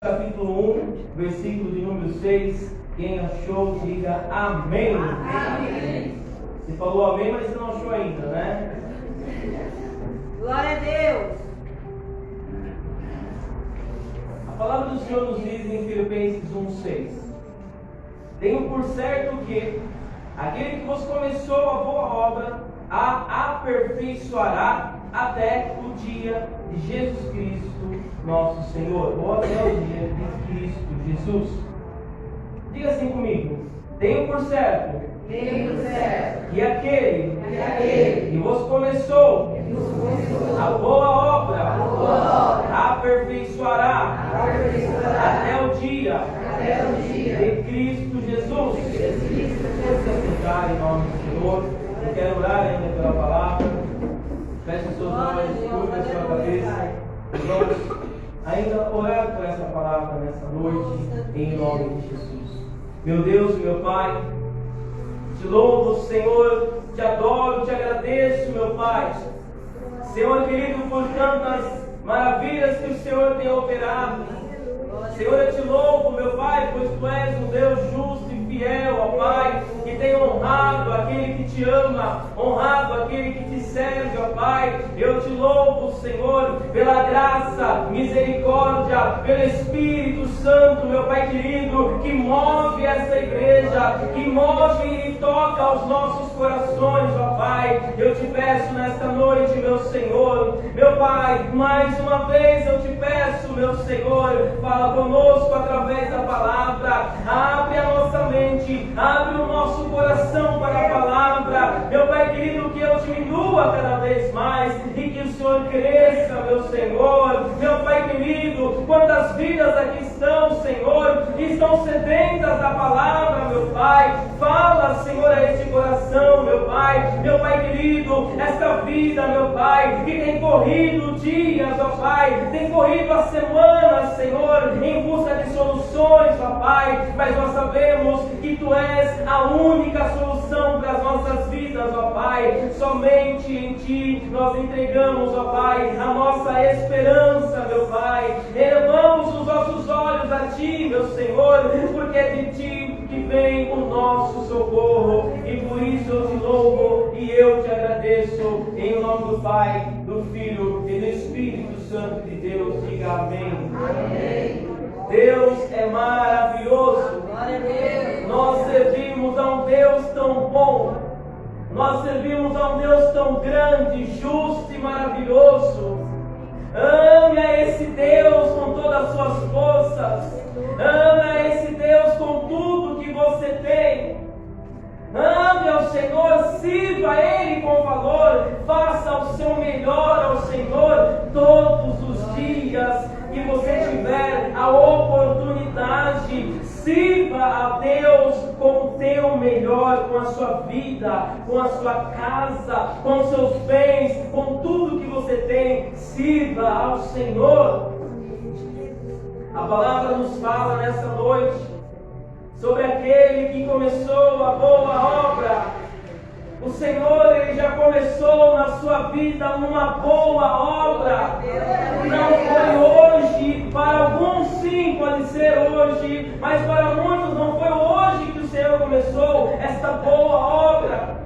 Capítulo 1, versículo de número 6. Quem achou, diga amém. Amém. Você falou amém, mas você não achou ainda, né? Glória a Deus. A palavra do Senhor nos diz em Filipenses 1,6: Tenho por certo que aquele que vos começou a boa obra a aperfeiçoará até o dia de Jesus Cristo, nosso Senhor, ou até o dia de Cristo Jesus. Diga assim comigo: tenho por certo que aquele que vos começou a boa obra aperfeiçoará até o dia de Cristo Jesus. Vamos sentar em nome do Senhor. Eu quero orar ainda pela palavra. Feche os seus olhos, curva a sua cabeça. Vamos ainda orar por essa palavra nessa noite, em nome de Jesus. Meu Deus e meu Pai, te louvo, Senhor, te adoro, te agradeço, meu Pai. Senhor querido, por tantas maravilhas que o Senhor tem operado. Senhor, eu te louvo, meu Pai, pois Tu és um Deus justo e fiel, ó Pai, que tem honrado aquele que te ama, honrado aquele que te serve, ó Pai. Eu te louvo, Senhor, pela graça, misericórdia, pelo Espírito Santo, meu Pai querido, que move essa igreja, que move e toca aos nossos corações, ó Pai. Eu te peço nesta noite, meu Senhor, meu Pai, mais uma vez eu te peço, meu Senhor, fala conosco através da palavra, abre a nossa mente, abre o nosso coração para a palavra, meu Pai querido, que eu diminua cada vez mais e que o Senhor cresça, meu Senhor, meu Pai querido. Quantas vidas aqui estão, Senhor, que estão sedentas da palavra, meu Pai, fala, Senhor, a este coração, meu Pai querido, esta vida, meu Pai, que tem corrido dias, ó Pai, tem corrido as semanas, Senhor, em busca de soluções, ó Pai, mas nós sabemos que Tu és a única solução para as nossas vidas, ó Pai. Somente em Ti nós entregamos, ó Pai, a nossa esperança, meu Pai. Elevamos os nossos olhos a Ti, meu Senhor, porque é de Ti que vem o nosso socorro, e por isso eu te louvo e eu te agradeço, em nome do Pai, do Filho e do Espírito Santo de Deus. Diga amém. Amém. Deus é maravilhoso. Glória a Deus. Nós servimos a um Deus tão bom. Nós servimos a um Deus tão grande, justo e maravilhoso. Ame a esse Deus com todas as suas forças. Ame a esse Deus com tudo que você tem. Ame ao Senhor, sirva a Ele com valor. Faça o seu melhor ao Senhor todos os dias que você tiver a oportunidade. Sirva a Deus com o teu melhor, com a sua vida, com a sua casa, com os seus bens, com tudo que você tem. Sirva ao Senhor. A palavra nos fala nessa noite sobre aquele que começou a boa obra. O Senhor, Ele já começou na sua vida uma boa obra. Não foi hoje, para alguns sim, pode ser hoje, mas para muitos não foi hoje que o Senhor começou esta boa obra.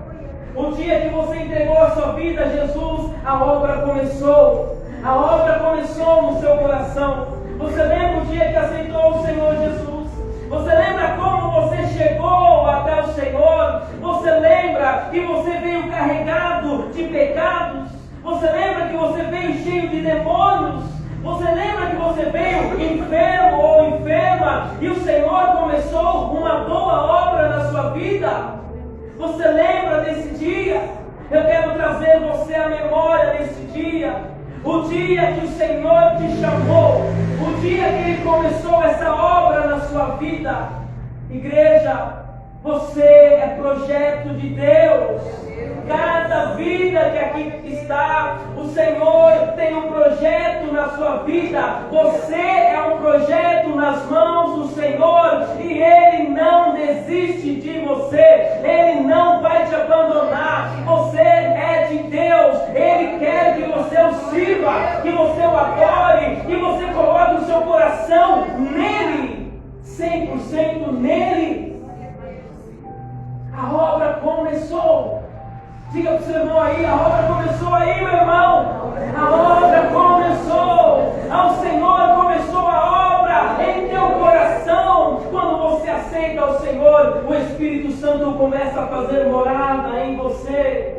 O dia que você entregou a sua vida a Jesus, a obra começou. A obra começou no seu coração. Você lembra o dia que aceitou o Senhor Jesus? Você lembra como você chegou até o Senhor? Você lembra que você veio carregado de pecados? Você lembra que você veio cheio de demônios? Você lembra que você veio enfermo ou enferma e o Senhor começou uma boa obra na sua vida? Você lembra desse dia? Eu quero trazer você à memória desse dia. O dia que o Senhor te chamou, o dia que Ele começou essa obra na sua vida. Igreja, você é projeto de Deus. Cada vida que aqui está, o Senhor tem um projeto na sua vida. Você é um projeto nas mãos do Senhor e Ele não desiste de você. Ele não vai te abandonar. Você é de Deus. Ele quer que você o sirva, que você o adore, que você coloque o seu coração 100% nele. A obra começou. Diga para o seu irmão aí, a obra começou aí, meu irmão. A obra começou. Ao Senhor começou a obra em teu coração. Quando você aceita o Senhor, o Espírito Santo começa a fazer morada em você.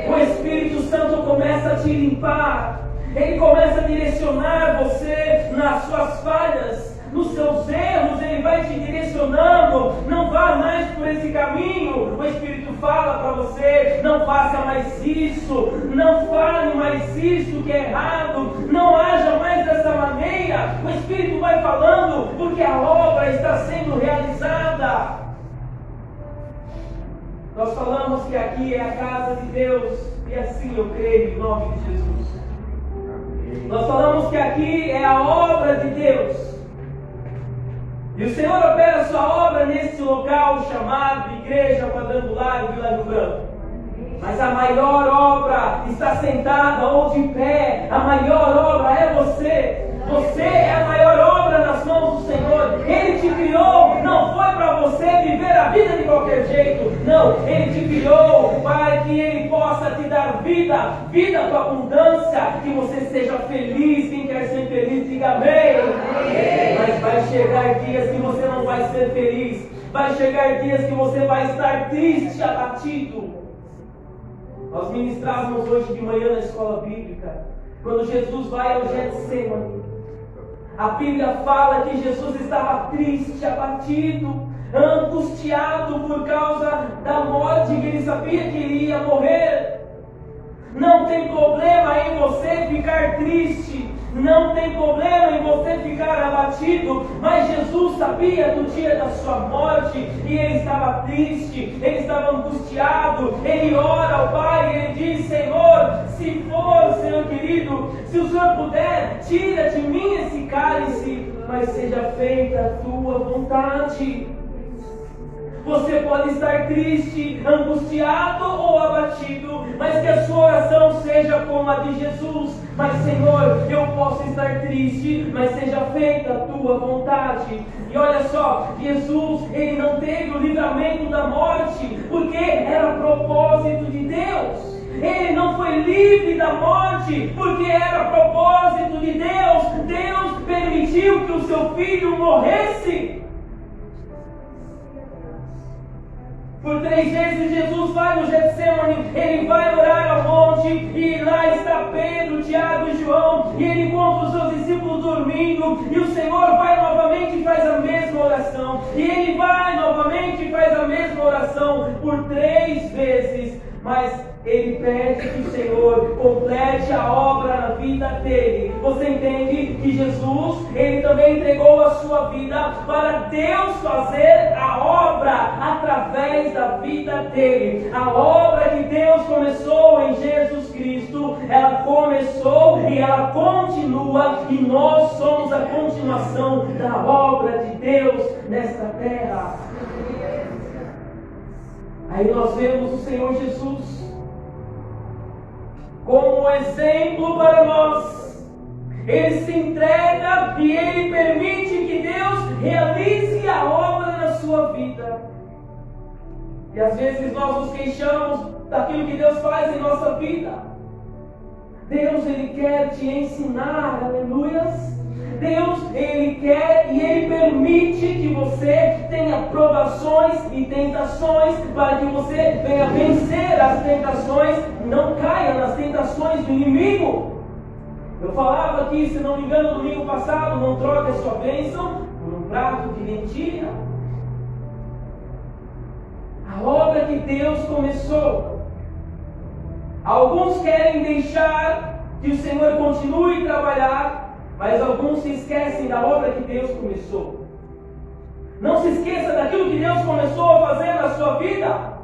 O Espírito Santo começa a te limpar. Ele começa a direcionar você nas suas falhas, nos seus erros. Ele vai te direcionando. Não vá mais por esse caminho. O Espírito fala para você: não faça mais isso, não fale mais isso que é errado, não haja mais dessa maneira. O Espírito vai falando porque a obra está sendo realizada. Nós falamos que aqui é a casa de Deus, e assim eu creio em nome de Jesus. Nós falamos que aqui é a obra de Deus. E o Senhor opera a sua obra nesse local chamado Igreja Quadrangular Vila Rio Branco. Mas a maior obra está sentada ou de pé. A maior obra é você. Você é a maior obra nas mãos do Senhor. Ele te criou, não foi para você viver a vida de qualquer jeito. Não, Ele te criou para que Ele possa te dar vida, vida com abundância, que você seja feliz. Quem quer ser feliz, diga amém. Mas vai chegar dias que você não vai ser feliz. Vai chegar dias que você vai estar triste, abatido. Nós ministrávamos hoje de manhã na escola bíblica, quando Jesus vai ao Getsemane. A Bíblia fala que Jesus estava triste, abatido, angustiado por causa da morte, que ele sabia que ele ia morrer. Não tem problema em você ficar triste, não tem problema em você ficar abatido, mas Jesus sabia do dia da sua morte e ele estava triste, ele estava angustiado. Ele ora ao Pai e ele diz: Senhor, se for, Senhor querido, se o Senhor puder, tira de mim esse cálice, mas seja feita a tua vontade. Você pode estar triste, angustiado ou abatido, mas que a sua oração seja como a de Jesus. Mas Senhor, eu posso estar triste, mas seja feita a tua vontade. E olha só, Jesus, ele não teve o livramento da morte, porque era propósito de Deus. Ele não foi livre da morte, porque era propósito de Deus. Deus permitiu que o seu filho morresse. Por 3 vezes Jesus vai no Getsemane, ele vai orar ao monte, e lá está Pedro, Tiago e João, e ele encontra os seus discípulos dormindo, e o Senhor vai novamente e faz a mesma oração, e ele vai novamente e faz a mesma oração por 3 vezes, mas ele pede que o Senhor complete a obra na vida dele. Você entende que Jesus, ele também entregou a sua vida para Deus fazer a obra através da vida dele. A obra que Deus começou em Jesus Cristo, ela começou e ela continua, e nós somos a continuação da obra de Deus nesta terra. Aí nós vemos o Senhor Jesus como exemplo para nós. Ele se entrega e ele permite que Deus realize a obra na sua vida. E às vezes nós nos queixamos daquilo que Deus faz em nossa vida. Deus, ele quer te ensinar, aleluias. Deus, ele quer e ele permite que você tenha provações e tentações, para que você venha vencer as tentações, não caia nas tentações do inimigo. Eu falava aqui, se não me engano, no domingo passado: não troque a sua bênção por um prato de lentilha. A obra que Deus começou, alguns querem deixar que o Senhor continue a trabalhar, mas alguns se esquecem da obra que Deus começou. Não se esqueça daquilo que Deus começou a fazer na sua vida.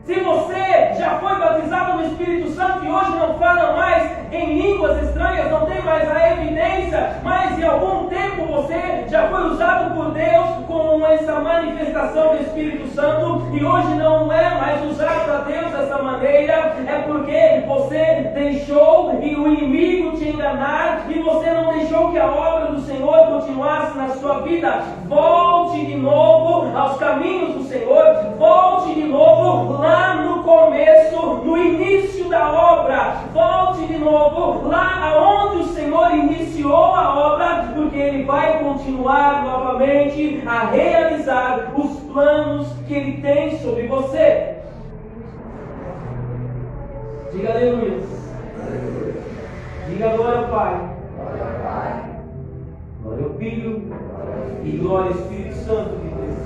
Se você já foi batizado no Espírito Santo e hoje não fala mais em línguas estranhas, não tem mais a evidência, mas em algum tempo você já foi usado por Deus com essa manifestação do Espírito Santo e hoje não é mais usado a Deus dessa maneira, é porque você deixou e o inimigo te enganar e você não deixou que a obra do Senhor continuasse na sua vida. Volte de novo aos caminhos do Senhor, volte de novo lá no começo, no início da obra, volte de novo lá aonde o Senhor iniciou a obra, porque Ele vai continuar novamente a realizar os planos que Ele tem sobre você. Diga aleluia. Diga glória ao Pai. Glória ao Filho e glória ao Espírito Santo de Deus.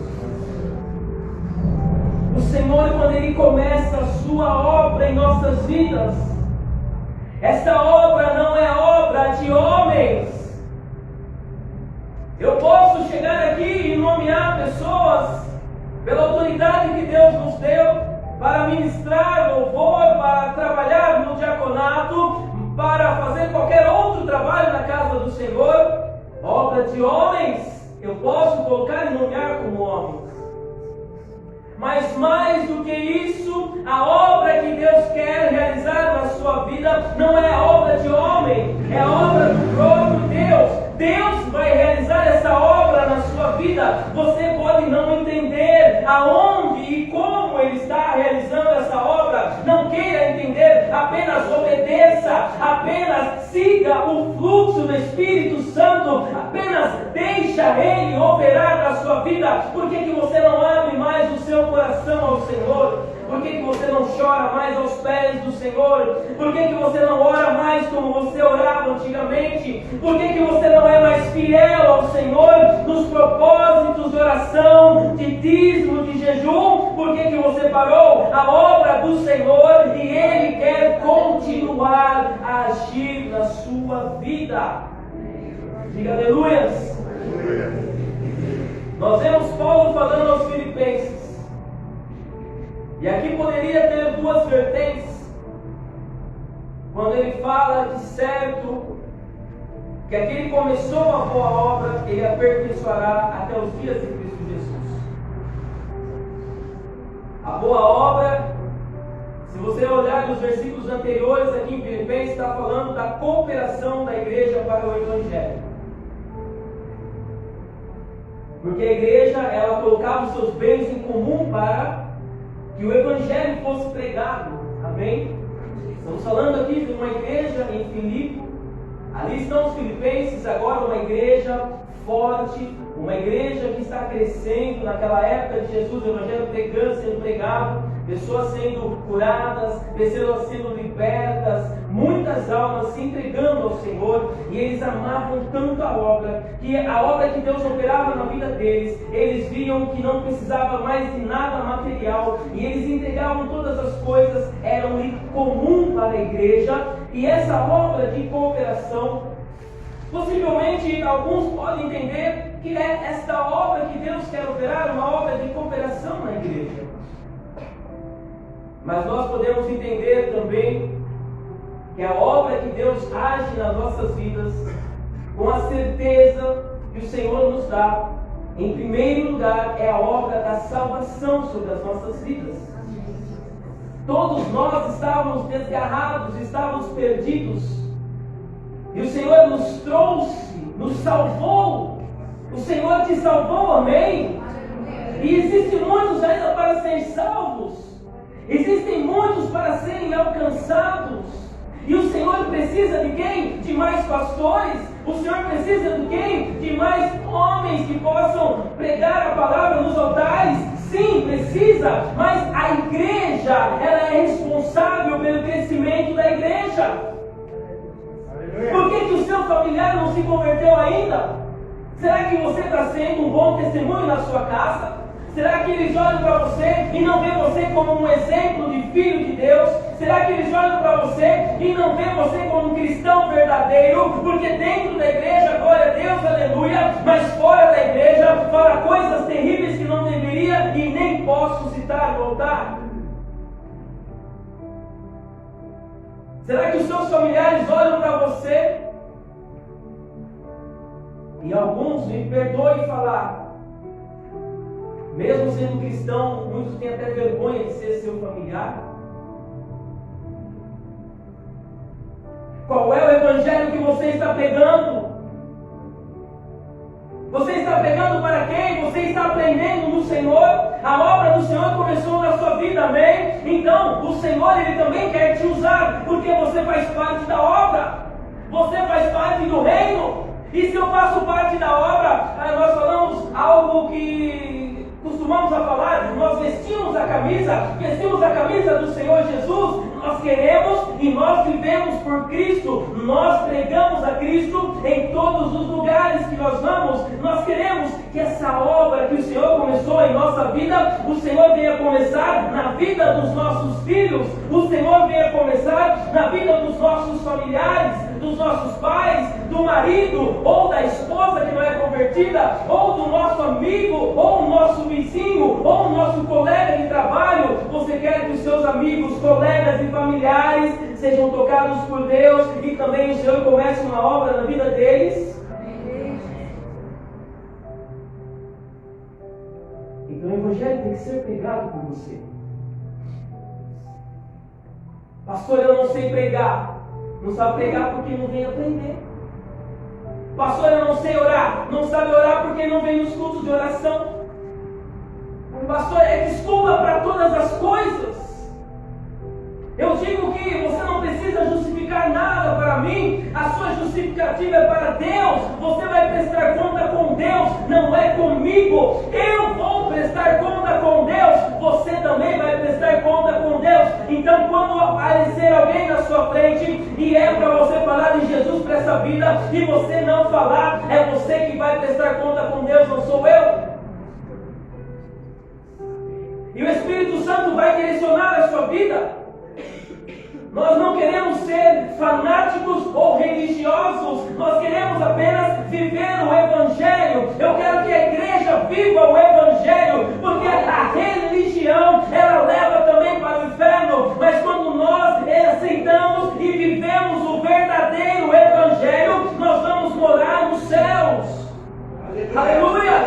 O Senhor, quando Ele começa a sua obra em nossas vidas, essa obra não é obra de homens. Eu posso chegar aqui e nomear pessoas pela autoridade que Deus nos deu para ministrar louvor, para trabalhar no diaconato, para fazer qualquer outro trabalho na casa do Senhor. Obra de homens, eu posso colocar e nomear como homens. Mas mais do que isso, a obra que Deus quer realizar na sua vida não é a obra de homem, é a obra do próprio Deus. Deus vai realizar essa obra na sua vida. Você pode não entender aonde e como Ele está realizando essa obra. Não queira entender, apenas obedeça, apenas siga o fluxo do Espírito Santo, apenas deixa Ele operar na sua vida. Por que você não abre mais o seu coração ao Senhor? Por que você não chora mais aos pés do Senhor? Por que você não ora mais como você orava antigamente? Por que você não é mais fiel ao Senhor nos propósitos de oração, de dízimo, de jejum? Por que você parou a obra do Senhor e Ele quer continuar a agir na sua vida? Diga aleluias! Nós vemos Paulo falando aos Filipenses. E aqui poderia ter duas vertentes. Quando ele fala de certo, que aquele que começou a boa obra, ele aperfeiçoará até os dias de Cristo Jesus. A boa obra, se você olhar nos versículos anteriores aqui em Filipenses, está falando da cooperação da igreja para o Evangelho. Porque a igreja, ela colocava os seus bens em comum para que o Evangelho fosse pregado. Amém? Estamos falando aqui de uma igreja em Filipe. Ali estão os filipenses, agora uma igreja forte, uma igreja que está crescendo. Naquela época de Jesus, o Evangelho pregando, sendo pregado, pessoas sendo curadas, pessoas sendo libertas, muitas almas se entregando ao Senhor, e eles amavam tanto a obra que Deus operava na vida deles. Eles viam que não precisava mais de nada material, e eles entregavam todas as coisas, eram comum para a igreja. E essa obra de cooperação, possivelmente alguns podem entender que é esta obra que Deus quer operar, uma obra de cooperação na igreja. Mas nós podemos entender também que a obra que Deus age nas nossas vidas, com a certeza que o Senhor nos dá, em primeiro lugar, é a obra da salvação sobre as nossas vidas. Todos nós estávamos desgarrados, estávamos perdidos, e o Senhor nos trouxe, nos salvou. O Senhor te salvou, amém? E existem muitos ainda para serem salvos. Existem muitos para serem alcançados. E o Senhor precisa de quem? De mais pastores. O Senhor precisa de quem? De mais homens que possam pregar a palavra nos altares. Sim, precisa. Mas a igreja, ela é responsável pelo crescimento da igreja. Por que o seu familiar não se converteu ainda? Será que você está sendo um bom testemunho na sua casa? Será que eles olham para você e não veem você como um exemplo de filho de Deus? Será que eles olham para você e não veem você como um cristão verdadeiro? Porque dentro da igreja, glória a Deus, aleluia, mas fora da igreja, fala coisas terríveis que não deveria e nem posso citar no altar. Será que os seus familiares olham para você? E alguns, me perdoem falar, mesmo sendo cristão, muitos têm até vergonha de ser seu familiar. Qual é o evangelho que você está pregando? Você está pregando para quem? Você está aprendendo no Senhor? A obra do Senhor começou na sua vida, amém? Então, o Senhor, Ele também quer te usar, porque você faz parte da obra. Você faz parte do reino. E se eu faço parte da obra, nós falamos algo que costumamos a falar, nós vestimos a camisa do Senhor Jesus, nós queremos e nós vivemos por Cristo, nós pregamos a Cristo em todos os lugares que nós vamos, nós queremos que essa obra que o Senhor começou em nossa vida, o Senhor venha começar na vida dos nossos filhos, o Senhor venha começar na vida dos nossos familiares, dos nossos pais, do marido ou da esposa que não é convertida, ou do nosso amigo, ou o nosso vizinho, ou o nosso colega de trabalho. Você quer que os seus amigos, colegas e familiares sejam tocados por Deus e também o Senhor comece uma obra na vida deles? Então o Evangelho tem que ser pregado por você. Pastor, eu não sei pregar. Não sabe pregar porque não vem aprender. Pastor, eu não sei orar. Não sabe orar porque não vem nos cultos de oração. Pastor, é desculpa para todas as coisas. Eu digo que você não precisa justificar nada para mim. A sua justificativa é para Deus. Você vai prestar conta com Deus, não é comigo. Eu vou prestar conta com Deus. Você também vai prestar conta com Deus. Então, quando aparecer alguém na sua frente e é para você falar de Jesus para essa vida e você não falar, é você que vai prestar conta com Deus, não sou eu. E o Espírito Santo vai direcionar a sua vida. Nós não queremos ser fanáticos ou religiosos, nós queremos apenas viver o Evangelho. Eu quero que a igreja viva o Evangelho, porque a religião, ela leva também para o inferno, mas quando nós aceitamos e vivemos o verdadeiro Evangelho, nós vamos morar nos céus. Aleluia!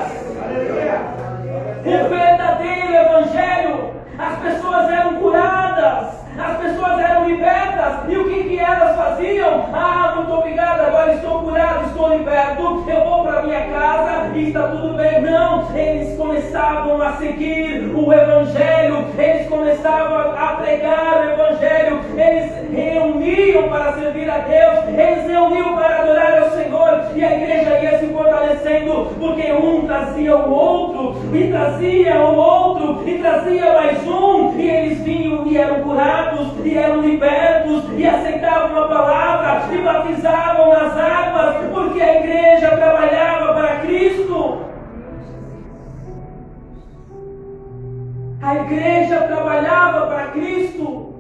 O verdadeiro Evangelho, as pessoas eram curadas, as pessoas eram libertas, e o que elas faziam? Ah, muito obrigado, agora estou curado, estou liberto, eu vou para minha casa e está tudo bem. Não, eles começavam a seguir o Evangelho, eles começavam a pregar o Evangelho, eles reuniam para servir a Deus, eles reuniam para adorar ao Senhor, e a igreja ia se fortalecendo, porque um trazia o outro, e trazia o outro, e trazia mais um, e eles vinham e eram curados, e eram libertos, e aceitavam a palavra, e batizavam nas águas, porque a igreja trabalhava para Cristo. A igreja trabalhava para Cristo.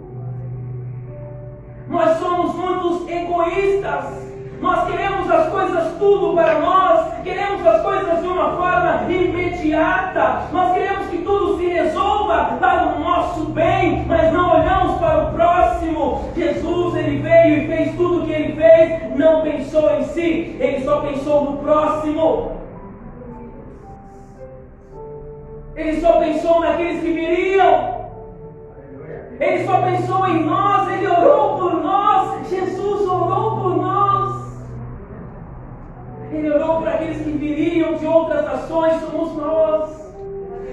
Nós somos muitos egoístas. Nós queremos as coisas tudo para nós, queremos as coisas de uma forma imediata, nós queremos que tudo se resolva para o nosso bem, mas não olhamos para o próximo. Jesus, Ele veio e fez tudo o que Ele fez, não pensou em si, Ele só pensou no próximo. Ele só pensou naqueles que viriam. Ele só pensou em nós, Ele orou por nós, Jesus orou por nós. Ele orou para aqueles que viriam de outras nações, somos nós.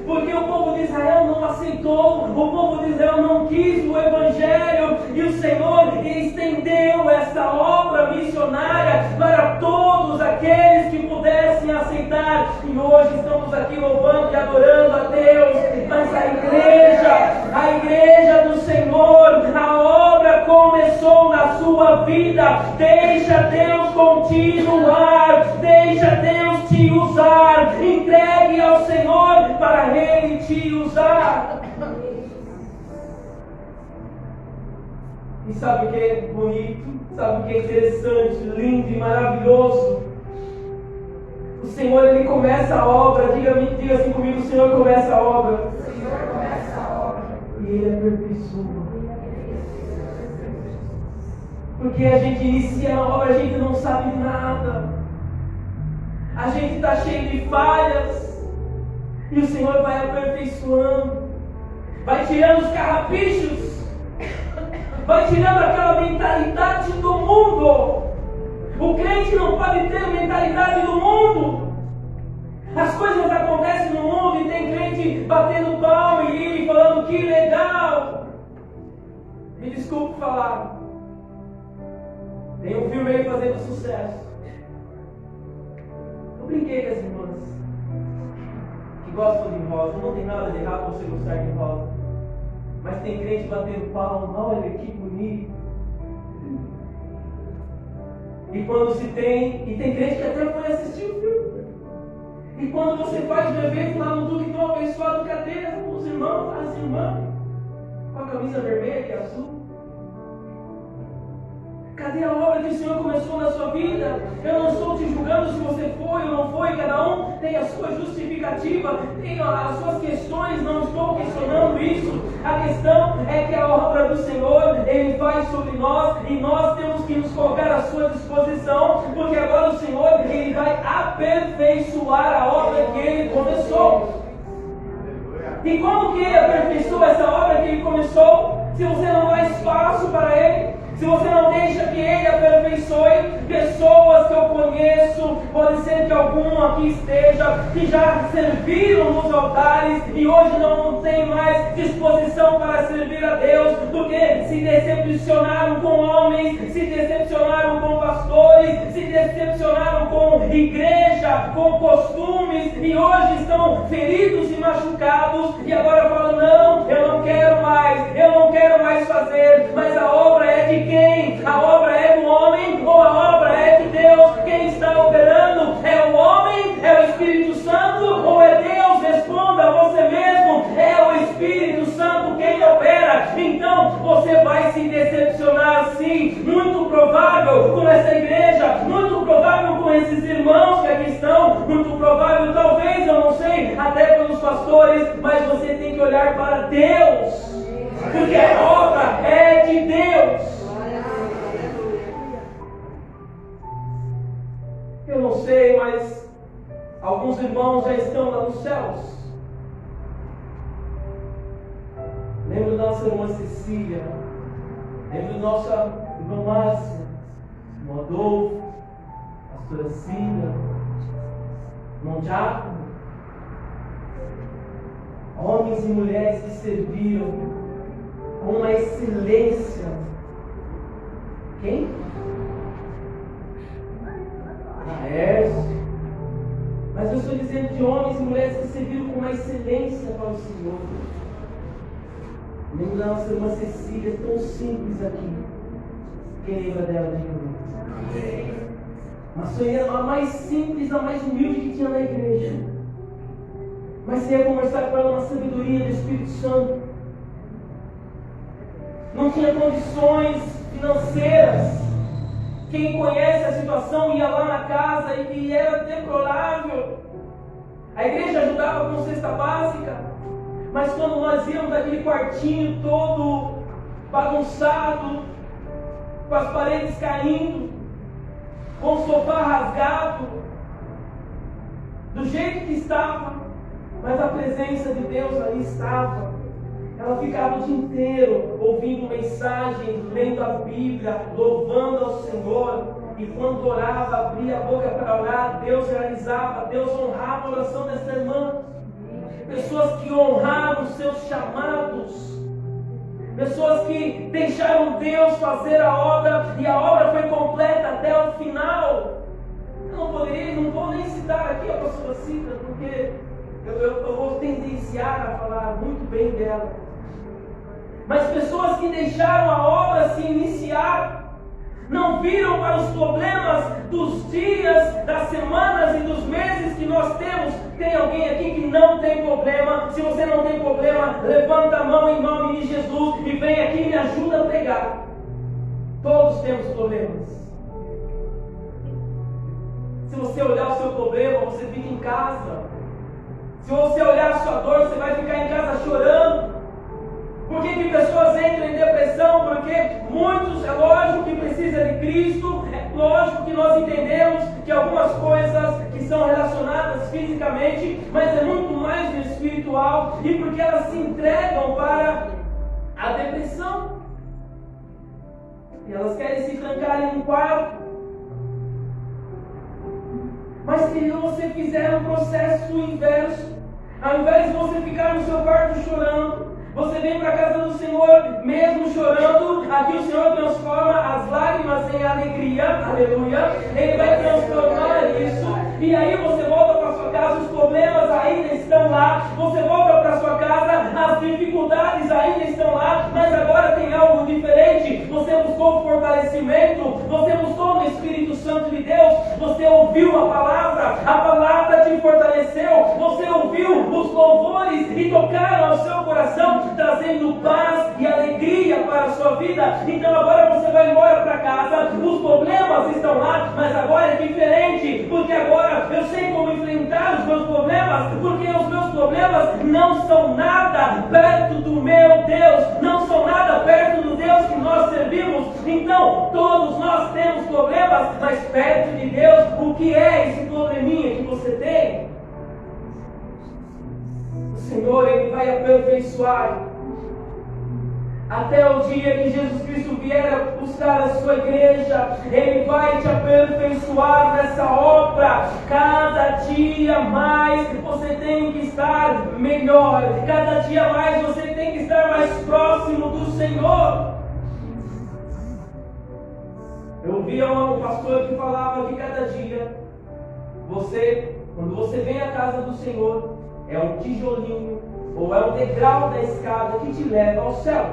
Porque o povo de Israel não aceitou, o povo de Israel não quis o Evangelho, e o Senhor estendeu essa obra missionária para todos aqueles que pudessem aceitar. E hoje estamos aqui louvando e adorando a Deus, mas a igreja do Senhor, a obra começou na sua vida. Deixa Deus continuar, deixa Deus te usar, entregue ao Senhor para Ele te usar. E sabe o que é bonito? Sabe o que é interessante, lindo e maravilhoso? O Senhor, Ele começa a obra. Diga assim comigo: o Senhor começa a obra. O Senhor começa a obra. E Ele aperfeiçoa. Porque a gente inicia a obra, a gente não sabe nada. A gente está cheio de falhas. E o Senhor vai aperfeiçoando, vai tirando os carrapichos, vai tirando aquela mentalidade do mundo. O crente não pode ter a mentalidade do mundo. As coisas acontecem no mundo e tem crente batendo palma e falando que legal. Me desculpe falar. Tem um filme aí fazendo sucesso. Eu brinquei com as irmãs que gostam de rosa. Não tem nada de errado você gostar de rosa. Mas tem crente batendo palma. Olha que bonito. E quando se tem... E tem crente que até foi assistir o filme. E quando você faz o evento lá no Duque tão abençoado, cadê os irmãos, as irmãs? Com a camisa vermelha e azul? Cadê a obra que o Senhor começou na sua vida? Eu não estou te julgando se você foi ou não foi. Cada um tem a sua justificativa, tem as suas questões. Não estou questionando isso. A questão é que a obra do Senhor, Ele faz sobre nós. E nós temos que nos colocar à sua disposição. Porque agora o Senhor, Ele vai aperfeiçoar a obra que Ele começou. E como que Ele aperfeiçoa essa obra que Ele começou? Se você não dá espaço para Ele, se você não deixa que Ele aperfeiçoe, pessoas que eu conheço, pode ser que algum aqui esteja, que já serviram nos altares e hoje não tem mais disposição para servir a Deus, porque se decepcionaram com homens, se decepcionaram com pastores, se decepcionaram com igreja, com costumes, e hoje estão feridos e machucados, e agora falam, não, eu não quero mais fazer, mas a obra é de quem? A obra é do homem ou a obra é de Deus? Quem está operando? É o homem? É o Espírito Santo? Ou é Deus? Responda a você mesmo. É o Espírito Santo quem opera. Então você vai se decepcionar sim. Muito provável com essa igreja, muito provável com esses irmãos que aqui estão, muito provável, talvez, eu não sei, até pelos pastores, mas você tem que olhar para Deus. Porque a obra é de Deus. Eu não sei, mas alguns irmãos já estão lá nos céus. Lembro da nossa irmã Cecília, lembro da nossa irmã Márcia, irmão Adolfo, pastora Cida, irmão Diácono. Homens e mulheres que serviram com uma excelência. Quem? Laércio. Mas eu estou dizendo de homens e mulheres que serviram com uma excelência para o Senhor. Lembro da nossa irmã Cecília, tão simples aqui. Quem lembra dela de mim? Mas foi a mais simples, a mais humilde que tinha na igreja. Mas você ia conversar com ela na sabedoria do Espírito Santo. Não tinha condições financeiras. Quem conhece a situação ia lá na casa e era deplorável. A igreja ajudava com cesta básica, mas quando nós íamos naquele quartinho todo bagunçado, com as paredes caindo, com o sofá rasgado, do jeito que estava, mas a presença de Deus ali estava. Ela ficava o dia inteiro ouvindo mensagem, lendo a Bíblia, louvando ao Senhor. E quando orava, abria a boca para orar, Deus realizava, Deus honrava a oração dessa irmã. Pessoas que honraram seus chamados. Pessoas que deixaram Deus fazer a obra e a obra foi completa até o final. Eu não vou nem citar aqui a pastora Cida, porque eu vou tendenciar a falar muito bem dela. Mas pessoas que deixaram a obra se iniciar, não viram para os problemas dos dias, das semanas e dos meses que nós temos. Tem alguém aqui que não tem problema? Se você não tem problema, levanta a mão em nome de Jesus e vem aqui e me ajuda a pregar. Todos temos problemas. Se você olhar o seu problema, você fica em casa. Se você olhar a sua dor, você vai ficar em casa chorando. Por que pessoas entram em depressão? Porque muitos, é lógico que precisa de Cristo, lógico que nós entendemos que algumas coisas que são relacionadas fisicamente, mas é muito mais no espiritual, e porque elas se entregam para a depressão. E elas querem se trancar em um quarto. Mas se você fizer um processo inverso, ao invés de você ficar no seu quarto chorando, você vem para a casa do Senhor, mesmo chorando, aqui o Senhor transforma as lágrimas em alegria, aleluia. Ele vai transformar isso, e aí você volta para sua casa, os problemas ainda estão lá, você volta para sua casa, as dificuldades ainda estão lá, mas agora tem algo diferente. Você buscou fortalecimento, você buscou no Espírito Santo de Deus, você ouviu a palavra te fortaleceu, você ouviu os louvores e tocaram ao seu coração, trazendo paz e alegria para a sua vida. Então agora você vai embora para casa, os problemas estão lá, mas agora é diferente, porque agora eu sei como enfrentar os meus problemas, porque os meus problemas não são nada perto do meu Deus, não são nada perto do Deus que nós servimos. Então todos nós temos problemas, mas perto de Deus, o que é esse probleminha que você tem? O Senhor, Ele vai aperfeiçoar até o dia que Jesus Cristo vier buscar a sua igreja. Ele vai te aperfeiçoar nessa obra. Cada dia mais você tem que estar melhor, cada dia mais você tem que estar mais próximo do Senhor. Eu ouvia um pastor que falava que cada dia quando você vem à casa do Senhor, é um tijolinho ou é um degrau da escada que te leva ao céu.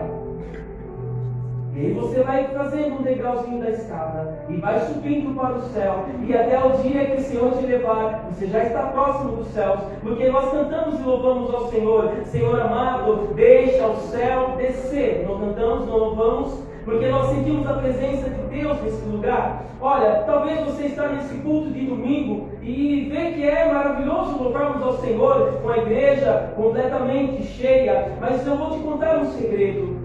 E aí você vai fazendo um degrauzinho da escada e vai subindo para o céu, e até o dia que o Senhor te levar, você já está próximo dos céus, porque nós cantamos e louvamos ao Senhor. Senhor amado, deixa o céu descer. Nós cantamos, nós louvamos, porque nós sentimos a presença de Deus nesse lugar. Olha, talvez você está nesse culto de domingo e vê que é maravilhoso louvarmos ao Senhor com a igreja completamente cheia, mas eu vou te contar um segredo.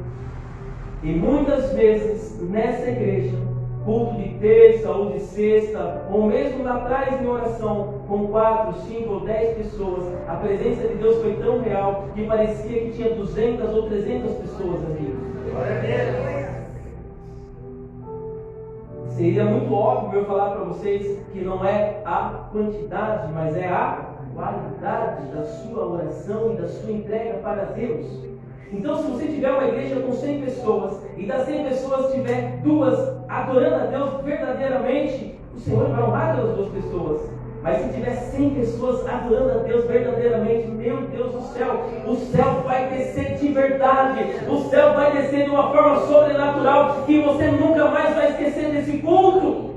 E muitas vezes nessa igreja, culto de terça ou de sexta, ou mesmo lá atrás em oração, com 4, 5 ou 10 pessoas, a presença de Deus foi tão real que parecia que tinha 200 ou 300 pessoas aqui. Glória a Deus. Seria muito óbvio eu falar para vocês que não é a quantidade, mas é a qualidade da sua oração e da sua entrega para Deus. Então, se você tiver uma igreja com 100 pessoas e das 100 pessoas tiver 2 adorando a Deus verdadeiramente, o Senhor vai honrar aquelas 2 pessoas. Mas se tiver 100 pessoas adorando a Deus verdadeiramente, meu Deus do céu, o céu vai descer de verdade. O céu vai descer de uma forma sobrenatural que você nunca mais vai esquecer desse culto.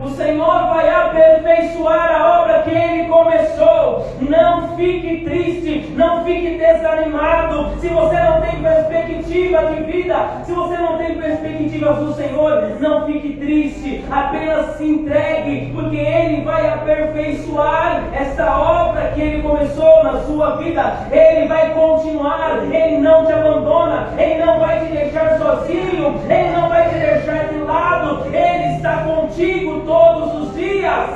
O Senhor vai aperfeiçoar a obra que Ele começou. Não fique triste, não fique desanimado. Se você não tem perspectiva de vida, se você não tem perspectivas do Senhor, não fique triste. Apenas se entregue, porque Ele vai aperfeiçoar essa obra que Ele começou na sua vida. Ele vai continuar, Ele não te abandona, Ele não vai te deixar sozinho, Ele não vai te deixar de lado. Ele está contigo todos os dias,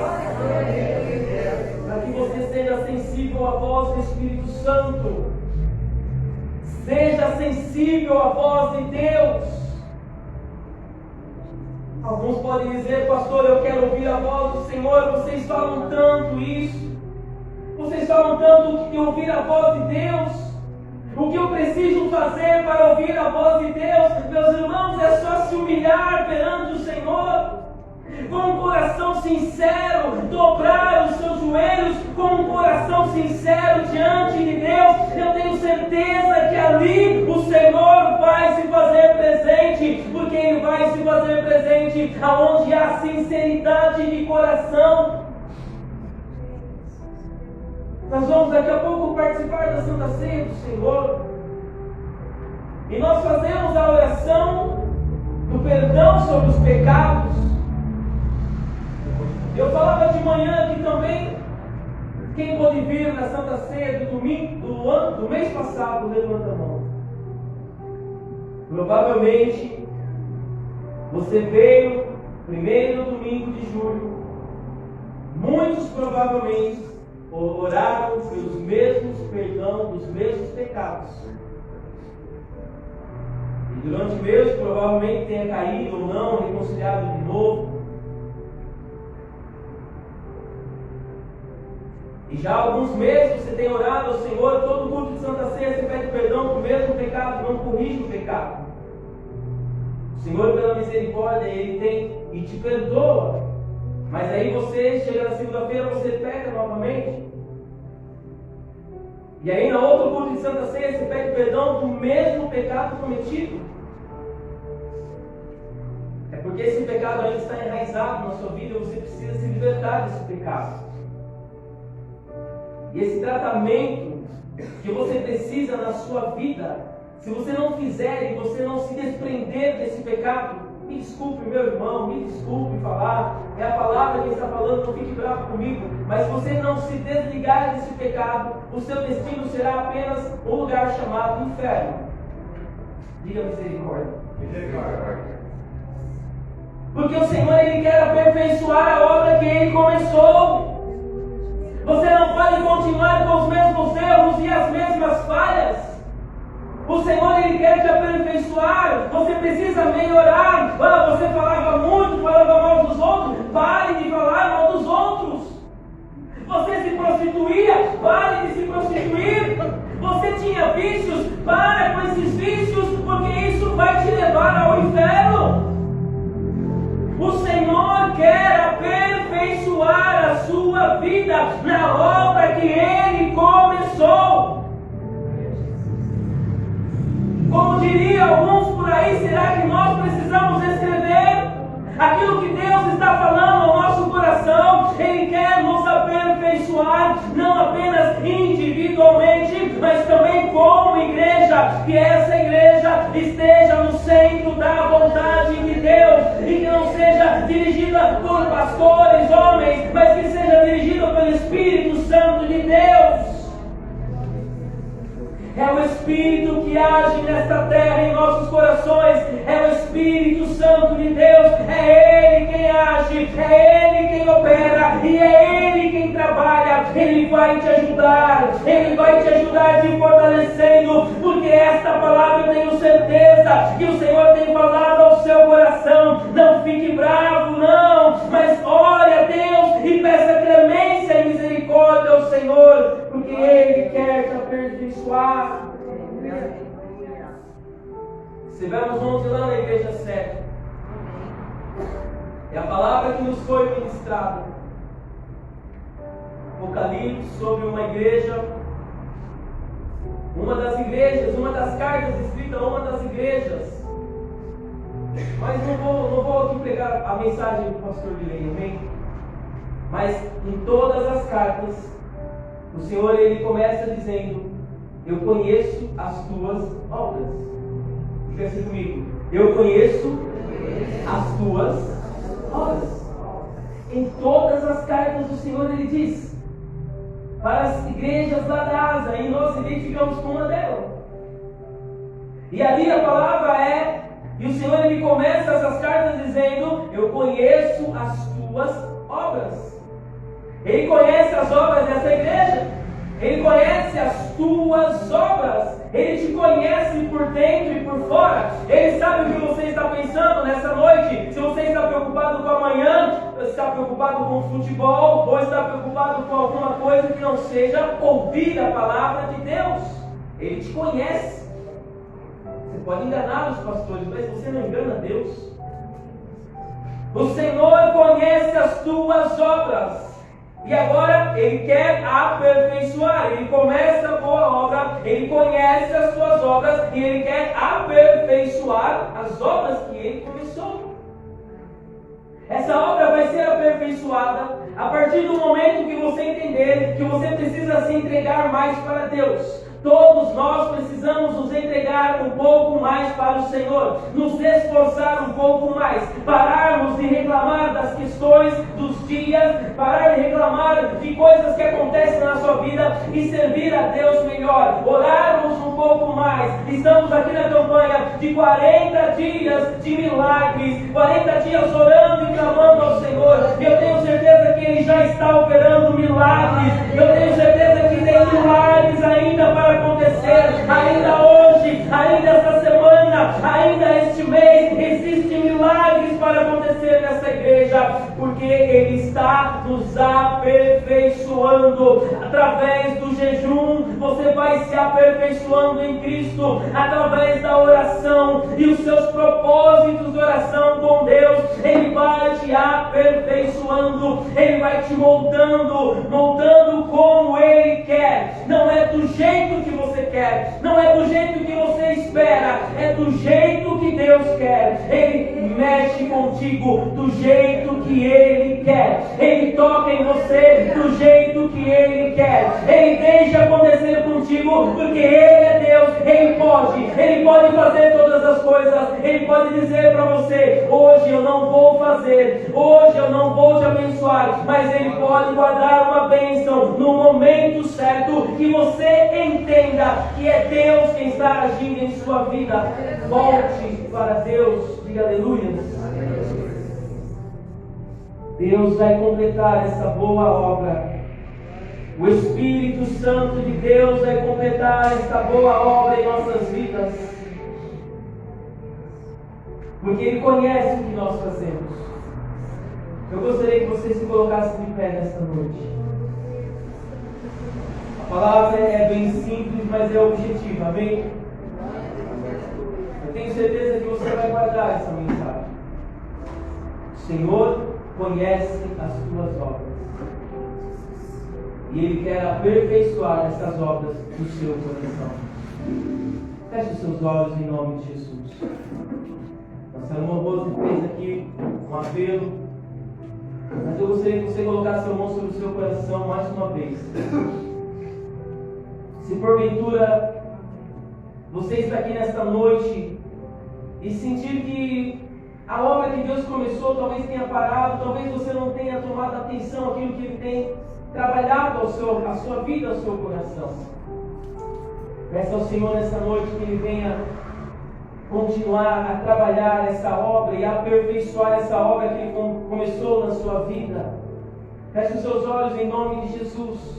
para que você seja sensível à voz do Espírito Santo, seja sensível à voz de Deus. Alguns podem dizer: pastor, eu quero ouvir a voz do Senhor. Vocês falam tanto isso, vocês falam tanto que ouvir a voz de Deus. O que eu preciso fazer para ouvir a voz de Deus, meus irmãos, é só se humilhar perante o Senhor, com um coração sincero, dobrar os seus joelhos com um coração sincero diante de Deus. Eu tenho certeza que ali o Senhor vai se fazer presente, porque Ele vai se fazer presente aonde há sinceridade de coração. Nós vamos daqui a pouco participar da Santa Ceia do Senhor, e nós fazemos a oração do perdão sobre os pecados. Eu falava de manhã aqui também. Quem pode vir na Santa Ceia do domingo, do mês passado, levanta a mão. Provavelmente Você veio primeiro domingo de julho. Muitos provavelmente oraram pelos mesmos perdão dos mesmos pecados. E durante o mês provavelmente tenha caído ou não, reconciliado de novo. E já há alguns meses você tem orado ao Senhor, todo culto de Santa Ceia você pede perdão por mesmo pecado, não corrige o pecado. O Senhor, pela misericórdia, Ele tem e te perdoa. Mas aí você, chega na segunda-feira, você peca novamente. E aí na outra culto de Santa Ceia você pede perdão do mesmo pecado cometido. É porque esse pecado ainda está enraizado na sua vida e você precisa se libertar desse pecado. E esse tratamento que você precisa na sua vida, se você não fizer e você não se desprender desse pecado, me desculpe, meu irmão, me desculpe falar, é a palavra que está falando, não fique bravo comigo, mas se você não se desligar desse pecado, o seu destino será apenas um lugar chamado inferno. Diga misericórdia. Misericórdia. Porque o Senhor, Ele quer aperfeiçoar a obra que Ele começou. Você não pode continuar com os mesmos erros e as mesmas falhas. O Senhor, Ele quer te aperfeiçoar. Você precisa melhorar. Você falava muito, falava mal dos outros. Pare de falar mal dos outros. Você se prostituía. Pare de se prostituir. Você tinha vícios. Para com esses vícios, porque isso vai te levar ao inferno. O Senhor quer aperfeiçoar a sua vida na obra que Ele começou. Como diria alguns por aí, será que nós precisamos escrever aquilo que Deus está falando ao nosso coração? Ele quer nos aperfeiçoar, não apenas individualmente, mas também como igreja, que essa igreja esteja no centro da vontade de Deus e que não seja dirigida por pastores, homens, mas que seja dirigida pelo Espírito Santo de Deus. É o Espírito que age nesta terra em nossos corações. É o Espírito Santo de Deus. É Ele quem age. É Ele quem opera. E é Ele quem trabalha. Ele vai te ajudar. Ele vai te ajudar te fortalecendo. Porque esta palavra eu tenho certeza que o Senhor tem falado ao seu coração. Não fique bravo, não. Mas ore a Deus e peça clemência e misericórdia ao Senhor. Porque Ele quer te aperfeiçoar. Estivemos ontem lá na igreja 7. É a palavra que nos foi ministrada. Apocalipse sobre uma igreja. Uma das igrejas, uma das cartas escritas a uma das igrejas. Mas não vou aqui pegar a mensagem do pastor Vilei, amém? Mas em todas as cartas, o Senhor, Ele começa dizendo: eu conheço as tuas obras. Diga assim comigo: eu conheço as tuas obras. Em todas as cartas do Senhor Ele diz para as igrejas lá da Ásia, e nós identificamos com uma delas. E ali a palavra é, e o Senhor Ele começa essas cartas dizendo: eu conheço as tuas obras. Ele conhece as obras dessa igreja. Ele conhece as tuas obras. Ele te conhece por dentro e por fora. Ele sabe o que você está pensando nessa noite. Se você está preocupado com amanhã, está preocupado com o futebol, ou está preocupado com alguma coisa que não seja ouvir a palavra de Deus. Ele te conhece. Você pode enganar os pastores, mas você não engana Deus. O Senhor conhece as tuas obras. E agora Ele quer aperfeiçoar. Ele começa a boa obra, Ele conhece as suas obras e Ele quer aperfeiçoar as obras que Ele começou. Essa obra vai ser aperfeiçoada a partir do momento que você entender que você precisa se entregar mais para Deus. Todos nós precisamos nos entregar um pouco mais para o Senhor, nos esforçar um pouco mais, pararmos de reclamar das questões dos dias, parar de reclamar de coisas que acontecem na sua vida e servir a Deus melhor, orarmos um pouco mais. Estamos aqui na campanha de 40 dias de milagres, 40 dias orando e clamando ao Senhor, e eu tenho certeza que Ele já está operando milagres, eu tenho certeza que tem milagres ainda para acontecer, ainda hoje, ainda esta semana, ainda este mês, existem milagres para acontecer nessa igreja, porque Ele está nos aperfeiçoando. Através do jejum, você vai se aperfeiçoando em Cristo, através da oração e os seus propósitos de oração com Deus, Ele vai te aperfeiçoando, Ele vai te moldando como Ele quer. Não é do jeito que você quer, não é do jeito que você espera, é do jeito que Deus quer. Ele mexe contigo do jeito que Ele quer, Ele toca em você do jeito que Ele quer, Ele deixa acontecer contigo, porque Ele é Deus, Ele pode fazer todas as coisas. Ele pode dizer para você: hoje eu não vou fazer, hoje eu não vou te abençoar, mas Ele pode guardar uma bênção no momento certo, que você entenda que é Deus quem está agindo em sua vida. Volte para Deus, diga aleluia. Deus vai completar essa boa obra. O Espírito Santo de Deus vai completar esta boa obra em nossas vidas, porque Ele conhece o que nós fazemos. Eu gostaria que você se colocasse de pé nesta noite. A palavra é bem simples, mas é objetiva, amém? Eu tenho certeza que você vai guardar essa mensagem. O Senhor conhece as tuas obras, e Ele quer aperfeiçoar essas obras no seu coração. Feche os seus olhos em nome de Jesus. Nossa irmã Rose fez aqui um apelo, mas eu gostaria que você colocasse a mão sobre o seu coração mais uma vez. Se porventura você está aqui nesta noite e sentir que a obra que Deus começou talvez tenha parado, talvez você não tenha tomado atenção àquilo que Ele tem trabalhado a sua vida, ao seu coração, peça ao Senhor nesta noite que Ele venha continuar a trabalhar essa obra e aperfeiçoar essa obra que Ele começou na sua vida. Feche os seus olhos em nome de Jesus.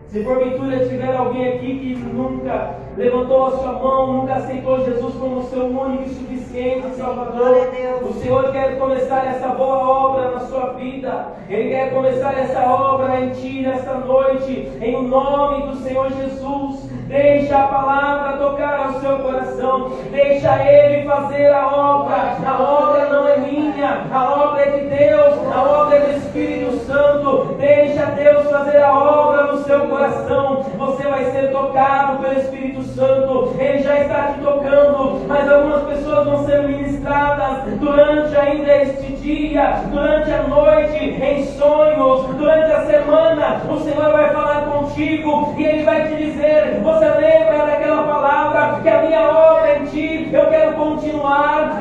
Se porventura tiver alguém aqui que nunca levantou a sua mão, nunca aceitou Jesus como seu único e suficiente Salvador, o Senhor quer começar essa boa obra na sua vida. Ele quer começar essa obra em ti nesta noite, em nome do Senhor Jesus. Deixa a palavra tocar ao seu coração, deixa Ele fazer a obra. A obra não é minha, a obra é de Deus, a obra é do Espírito Santo. Deixa Deus fazer a obra no seu coração. Você vai ser tocado pelo Espírito Santo, Ele já está te tocando, mas algumas pessoas vão ser ministradas durante ainda este dia, durante a noite, em sonhos, durante a semana. O Senhor vai falar contigo e Ele vai te dizer: você lembra daquela palavra que a minha obra em ti, eu quero continuar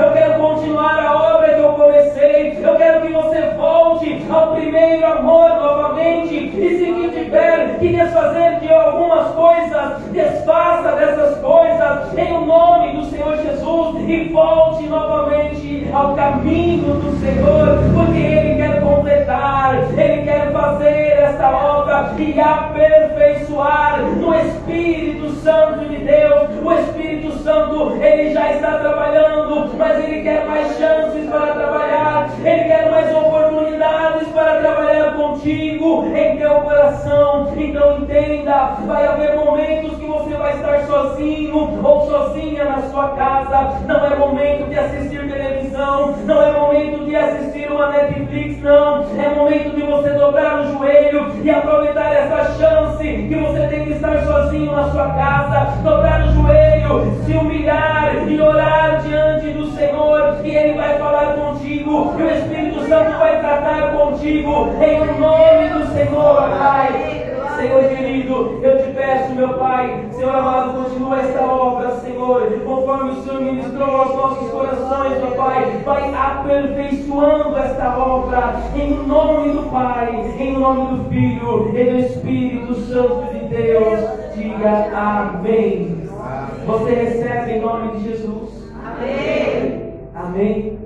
a obra que eu comecei, eu quero que você volte ao primeiro amor novamente, e se que tiver que desfazer de algumas coisas, desfaça dessas coisas em o nome do Senhor Jesus e volte novamente ao caminho do Senhor, porque Ele quer completar, Ele quer fazer esta obra e aperfeiçoar no Espírito Santo de Deus. O Espírito Santo, Ele já está trabalhando, mas Ele quer mais chances para trabalhar, Ele quer mais oportunidades para trabalhar contigo, em teu coração. Então entenda, vai haver momentos que você vai estar sozinho ou sozinha na sua casa. Não é momento de assistir televisão, não é momento de assistir uma Netflix, não. É momento de você dobrar o joelho e aproveitar essa chance que você tem de estar sozinho na sua casa, dobrar o joelho, se humilhar e orar diante do Senhor, e Ele vai falar contigo, e o Espírito Santo vai tratar contigo, em nome do Senhor, Pai. Senhor querido, eu te peço, meu Pai, Senhor amado, continua esta obra, Senhor, conforme o Senhor ministrou aos nossos corações, meu Pai, vai aperfeiçoando esta obra, em nome do Pai, em nome do Filho e do Espírito Santo de Deus. Diga amém. Você recebe em nome de Jesus? Amém. Amém.